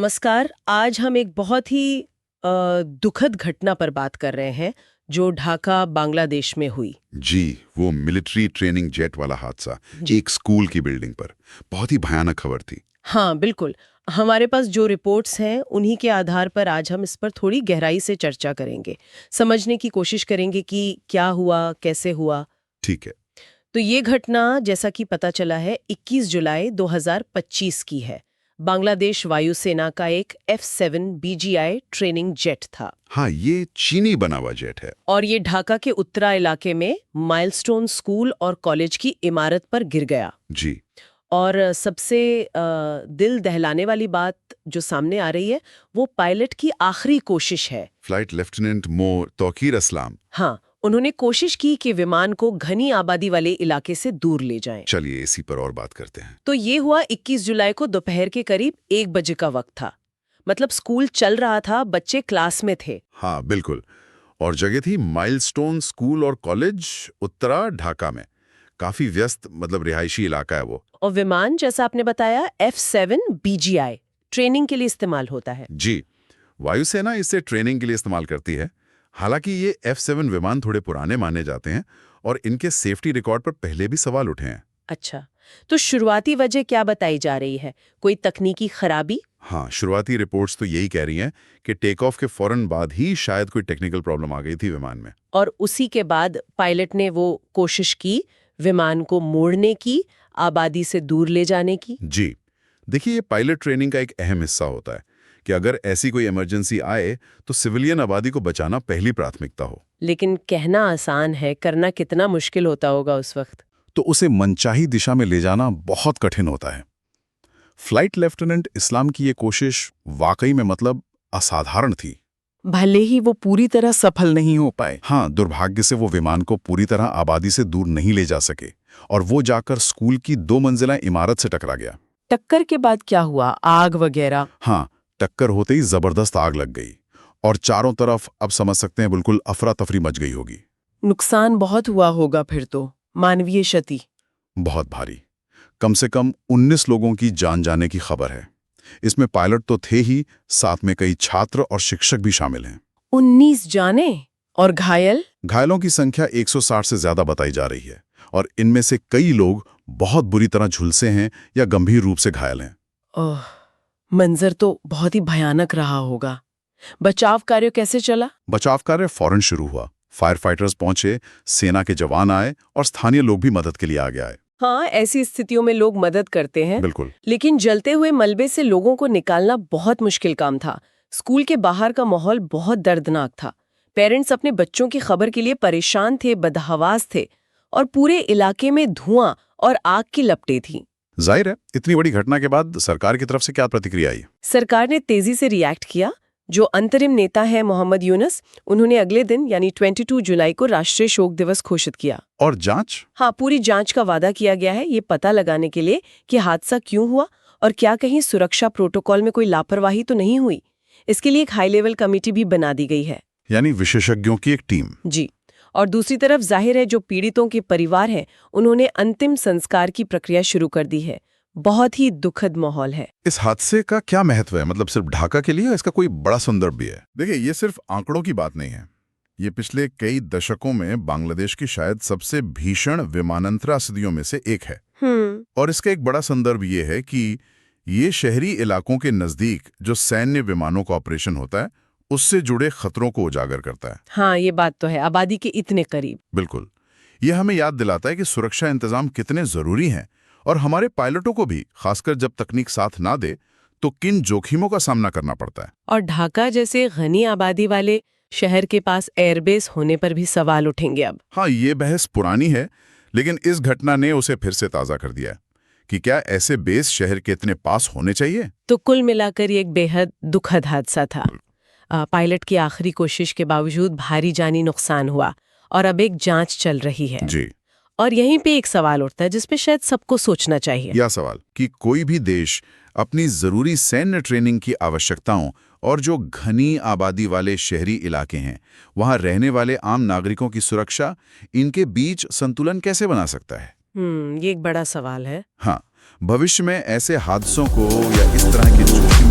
नमस्कार। आज हम एक बहुत ही दुखद घटना पर बात कर रहे हैं जो ढाका बांग्लादेश में हुई। जी, वो मिलिट्री ट्रेनिंग जेट वाला हादसा जी एक स्कूल की बिल्डिंग पर। बहुत ही भयानक खबर थी। हाँ, बिल्कुल। हमारे पास जो रिपोर्ट्स हैं उन्हीं के आधार पर आज हम इस पर थोड़ी गहराई से चर्चा करेंगे, समझने की कोशिश करेंगे कि क्या हुआ, कैसे हुआ। ठीक है। तो ये घटना जैसा कि पता चला है 21 जुलाई 2025 की है। बांग्लादेश वायुसेना का एक F7 BGI ट्रेनिंग जेट था हाँ, ये चीनी बना हुआ जेट है। और ये ढाका के उत्तरा इलाके में माइलस्टोन स्कूल और कॉलेज की इमारत पर गिर गया। जी। और सबसे दिल दहलाने वाली बात जो सामने आ रही है वो पायलट की आखिरी कोशिश है। फ्लाइट लेफ्टिनेंट मो तौकीर असलाम। हाँ, उन्होंने कोशिश की कि विमान को घनी आबादी वाले इलाके से दूर ले जाएं। चलिए इसी पर और बात करते हैं। तो ये हुआ 21 जुलाई को दोपहर के करीब 1 बजे का वक्त था। मतलब स्कूल चल रहा था, बच्चे क्लास में थे। हाँ, बिल्कुल। और जगह थी माइलस्टोन स्कूल और कॉलेज, उत्तरा ढाका में। काफी व्यस्त, मतलब रिहायशी इलाका है वो। और विमान, जैसा आपने बताया, F7 BGI ट्रेनिंग के लिए इस्तेमाल होता है। जी, वायुसेना इसे ट्रेनिंग के लिए इस्तेमाल करती है। हालांकि ये F7 विमान थोड़े पुराने माने जाते हैं और इनके सेफ्टी रिकॉर्ड पर पहले भी सवाल उठे हैं। अच्छा, तो शुरुआती वजह क्या बताई जा रही है? कोई तकनीकी खराबी? हाँ, शुरुआती रिपोर्ट्स तो यही कह रही हैं कि टेक ऑफ के फौरन बाद ही शायद कोई टेक्निकल प्रॉब्लम आ गई थी विमान में। और उसी के बाद पायलट ने वो कोशिश की विमान को मोड़ने की, आबादी से दूर ले जाने की। जी, देखिए, ये पायलट ट्रेनिंग का एक अहम हिस्सा होता है कि अगर ऐसी कोई इमरजेंसी आए तो सिविलियन आबादी को बचाना पहली प्राथमिकता हो। लेकिन कहना आसान है, करना कितना मुश्किल होता होगा उस वक्त। तो उसे मनचाही दिशा में ले जाना बहुत कठिन होता है। फ्लाइट लेफ्टिनेंट इस्लाम की ये कोशिश वाकई में मतलब असाधारण थी। भले ही वो पूरी तरह सफल नहीं हो पाए। हाँ, दुर्भाग्य से वो विमान को पूरी तरह आबादी से दूर नहीं ले जा सके और वो जाकर स्कूल की 2 मंजिला इमारत से टकरा गया। टक्कर के बाद क्या हुआ? आग वगैरह? हाँ, टक्कर होते ही जबरदस्त आग लग गई और चारों तरफ, अब समझ सकते हैं, बिल्कुल अफरा तफरी मच गई होगी। नुकसान बहुत हुआ होगा फिर तो। मानवीय क्षति? बहुत भारी। कम से कम 19 लोगों की जान जाने की खबर है। इसमें पायलट तो थे ही, साथ में कई छात्र और शिक्षक भी शामिल हैं। 19 जाने? और घायल? घायलों की संख्या 160 से ज्यादा बताई जा रही है और इनमें से कई लोग बहुत बुरी तरह झुलसे हैं या गंभीर रूप से घायल हैं। ओह, मंजर तो बहुत ही भयानक रहा होगा। बचाव कार्य कैसे चला? बचाव कार्य फौरन शुरू हुआ। फायर फाइटर्स पहुंचे, सेना के जवान आए और स्थानीय लोग भी मदद के लिए आगे आए। हाँ, ऐसी स्थितियों में लोग मदद करते हैं। बिल्कुल। लेकिन जलते हुए मलबे से लोगों को निकालना बहुत मुश्किल काम था। स्कूल के बाहर का माहौल बहुत दर्दनाक था। पेरेंट्स अपने बच्चों की खबर के लिए परेशान थे, बदहवास थे और पूरे इलाके में धुआं और आग की लपटें थीं। जाहिर है, इतनी बड़ी घटना के बाद सरकार की तरफ से क्या प्रतिक्रिया आई? सरकार ने तेजी से रिएक्ट किया। जो अंतरिम नेता है मोहम्मद यूनुस, उन्होंने अगले दिन यानी 22 जुलाई को राष्ट्रीय शोक दिवस घोषित किया। और जांच? हाँ, पूरी जांच का वादा किया गया है, ये पता लगाने के लिए कि हादसा क्यों हुआ और क्या कहीं सुरक्षा प्रोटोकॉल में कोई लापरवाही तो नहीं हुई। इसके लिए एक हाई लेवल कमेटी भी बना दी गई है। यानी विशेषज्ञों की एक टीम। जी। और दूसरी तरफ जाहिर है जो पीड़ितों के परिवार हैं, उन्होंने अंतिम संस्कार की प्रक्रिया शुरू कर दी है। बहुत ही दुखद माहौल है। इस हादसे का क्या महत्व है? मतलब सिर्फ ढाका के लिए या इसका कोई बड़ा संदर्भ भी है? देखिए, ये सिर्फ आंकड़ों की बात नहीं है। ये पिछले कई दशकों में बांग्लादेश की शायद सबसे भीषण विमानन त्रासदियों में से एक है। और इसका एक बड़ा संदर्भ ये है कि ये शहरी इलाकों के नजदीक जो सैन्य विमानों का ऑपरेशन होता है, उससे जुड़े खतरों को उजागर करता है। हाँ, ये बात तो है, आबादी के इतने करीब। बिल्कुल। यह हमें याद दिलाता है कि सुरक्षा इंतजाम कितने जरूरी हैं और हमारे पायलटों को भी, खासकर जब तकनीक साथ ना दे, तो किन जोखिमों का सामना करना पड़ता है। और ढाका जैसे घनी आबादी वाले शहर के पास एयरबेस होने पर भी सवाल उठेंगे अब। हाँ, ये बहस पुरानी है, लेकिन इस घटना ने उसे फिर से ताज़ा कर दिया है कि क्या ऐसे बेस शहर के इतने पास होने चाहिए। तो कुल मिलाकर ये एक बेहद दुखद हादसा था। पायलट की आखिरी कोशिश के बावजूद भारी जानी नुकसान हुआ और अब एक जांच चल रही है। जी। और यहीं पे एक सवाल उठता है जिसपे शायद सबको सोचना चाहिए। यह सवाल कि कोई भी देश अपनी जरूरी सैन्य ट्रेनिंग की आवश्यकताओं और जो घनी आबादी वाले शहरी इलाके हैं, वहां रहने वाले आम नागरिकों की सुरक्षा, इनके बीच संतुलन कैसे बना सकता है। ये एक बड़ा सवाल है। हाँ, भविष्य में ऐसे हादसों को या इस तरह के जोखिम